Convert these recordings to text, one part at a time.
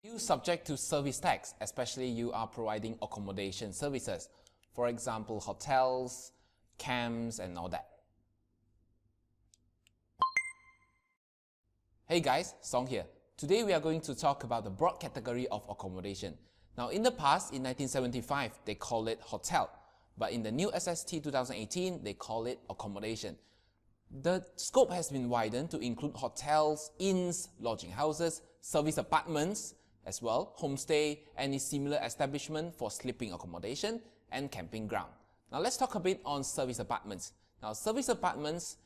You subject to service tax, especially you are providing accommodation services. For example, hotels, camps and all that. Hey guys, Song here. Today we are going to talk about the broad category of accommodation. Now in the past, in 1975, they called it hotel. But in the new SST 2018, they call it accommodation. The scope has been widened to include hotels, inns, lodging houses, service apartments, as well, homestay, any similar establishment for sleeping accommodation, and camping ground. Now let's talk a bit on service apartments. Now service apartments,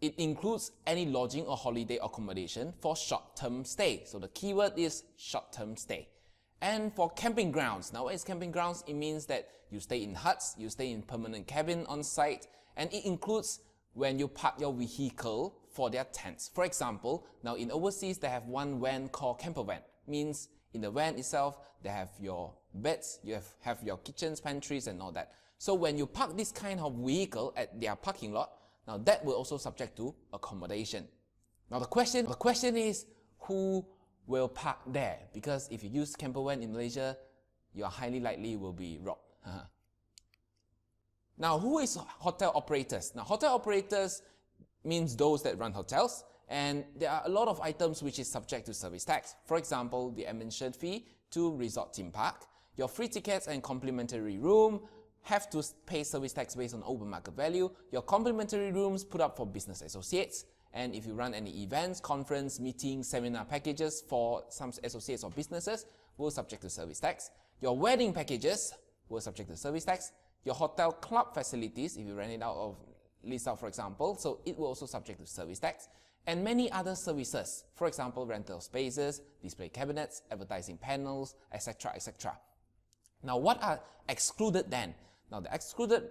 it includes any lodging or holiday accommodation for short-term stay. So the keyword is short-term stay. And for camping grounds, now what is camping grounds? It means that you stay in huts, you stay in permanent cabin on site, and it includes when you park your vehicle for their tents. For example, now in overseas, they have one van called camper van. Means in the van itself, they have your beds, you have your kitchens, pantries and all that. So when you park this kind of vehicle at their parking lot, now that will also subject to accommodation. Now the question is, who will park there? Because if you use camper van in Malaysia, you are highly likely will be robbed. Now who is hotel operators? Now hotel operators means those that run hotels, and there are a lot of items which is subject to service tax. For example, the admission fee to resort theme park, your free tickets and complimentary room have to pay service tax based on open market value, your complimentary rooms put up for business associates, and if you run any events, conference, meetings, seminar packages for some associates or businesses will subject to service tax, your wedding packages will subject to service tax, your hotel club facilities, if you rent it out of lease out for example, so it will also subject to service tax, and many other services, for example rental spaces, display cabinets, advertising panels, etc. etc. Now what are excluded then? Now the excluded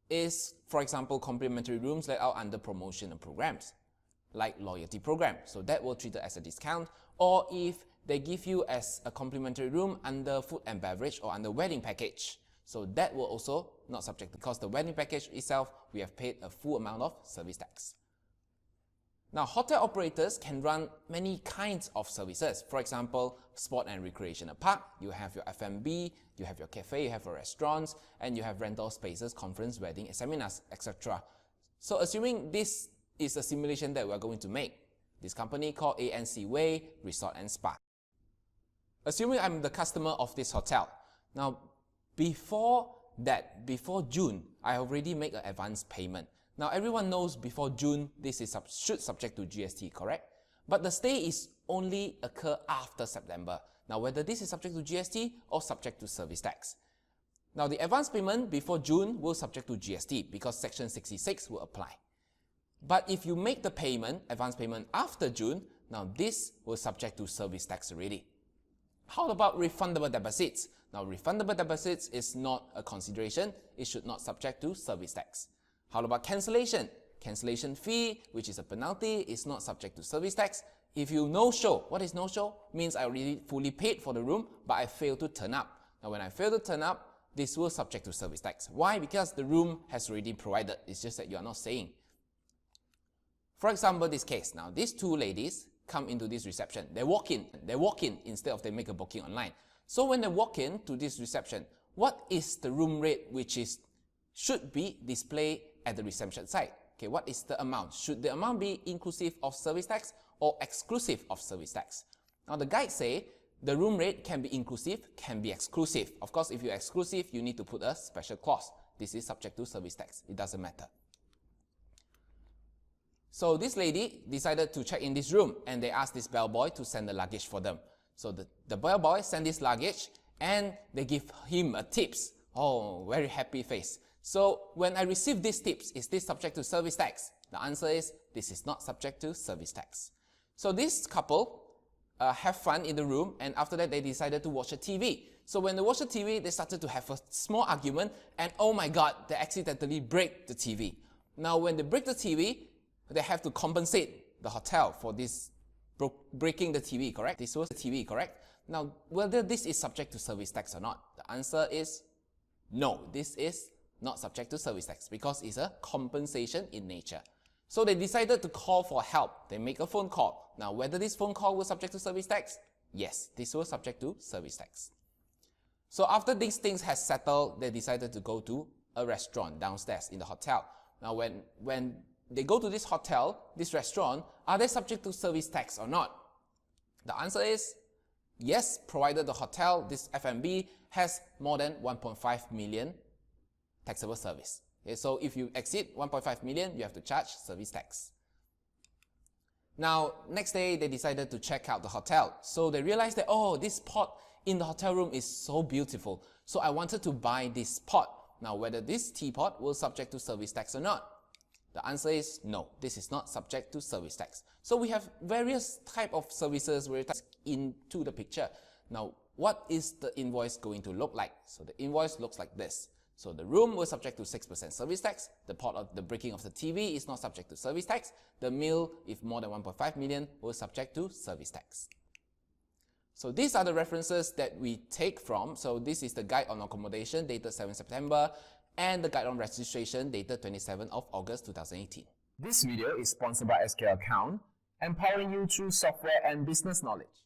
is, for example, complimentary rooms let out under promotion and programs, like loyalty program, so that will treat it as a discount, or if they give you as a complimentary room under food and beverage or under wedding package, so that will also not subject, because the wedding package itself, we have paid a full amount of service tax. Now hotel operators can run many kinds of services. For example, sport and recreational park, you have your F&B, you have your cafe, you have your restaurants, and you have rental spaces, conference, wedding, seminars, etc. So assuming this is a simulation that we are going to make, this company called ANC Way Resort and Spa. Assuming I'm the customer of this hotel. Now before June, I already make an advance payment. Now everyone knows before June, this is should subject to GST, correct? But the stay is only occur after September. Now whether this is subject to GST or subject to service tax. Now the advance payment before June will subject to GST because section 66 will apply. But if you make the payment, advance payment after June, now this will subject to service tax already. How about refundable deposits? Now refundable deposits is not a consideration, it should not subject to service tax. How about cancellation? Cancellation fee, which is a penalty, is not subject to service tax. If you no-show, what is no-show? Means I already fully paid for the room, but I failed to turn up. Now when I fail to turn up, this will subject to service tax. Why? Because the room has already provided, it's just that you are not staying. For example, this case, now these two ladies come into this reception, they walk in instead of they make a booking online. So when they walk in to this reception, what is the room rate which should be displayed at the reception site? Okay, what is the amount? Should the amount be inclusive of service tax or exclusive of service tax? Now the guides say the room rate can be inclusive, can be exclusive. Of course, if you're exclusive, you need to put a special clause. This is subject to service tax. It doesn't matter. So this lady decided to check in this room and they asked this bellboy to send the luggage for them. So the bellboy sent this luggage and they give him a tips. Oh, very happy face. So when I receive these tips, is this subject to service tax? The answer is this is not subject to service tax. So this couple have fun in the room, and after that they decided to watch a TV. So when they watched the TV, they started to have a small argument, and oh my god, they accidentally break the TV. Now when they break the TV, they have to compensate the hotel for this breaking the TV, correct? This was the TV, correct? Now whether this is subject to service tax or not, the answer is no, this is not subject to service tax because it's a compensation in nature. So they decided to call for help. They make a phone call. Now whether this phone call was subject to service tax? Yes, this was subject to service tax. So after these things has settled, they decided to go to a restaurant downstairs in the hotel. Now when they go to this hotel, this restaurant, are they subject to service tax or not? The answer is yes, provided the hotel, this F&B, has more than 1.5 million taxable service. Okay, so if you exceed 1.5 million, you have to charge service tax. Now, next day, they decided to check out the hotel. So they realized that, oh, this pot in the hotel room is so beautiful. So I wanted to buy this pot. Now, whether this teapot will subject to service tax or not? The answer is no, this is not subject to service tax. So we have various type of services into the picture. Now, what is the invoice going to look like? So the invoice looks like this. So the room was subject to 6% service tax. The pot of the breaking of the TV is not subject to service tax. The meal, if more than 1.5 million, was subject to service tax. So these are the references that we take from. So this is the guide on accommodation dated 7 September and the guide on registration dated 27 of August 2018. This video is sponsored by SK Account, empowering you through software and business knowledge.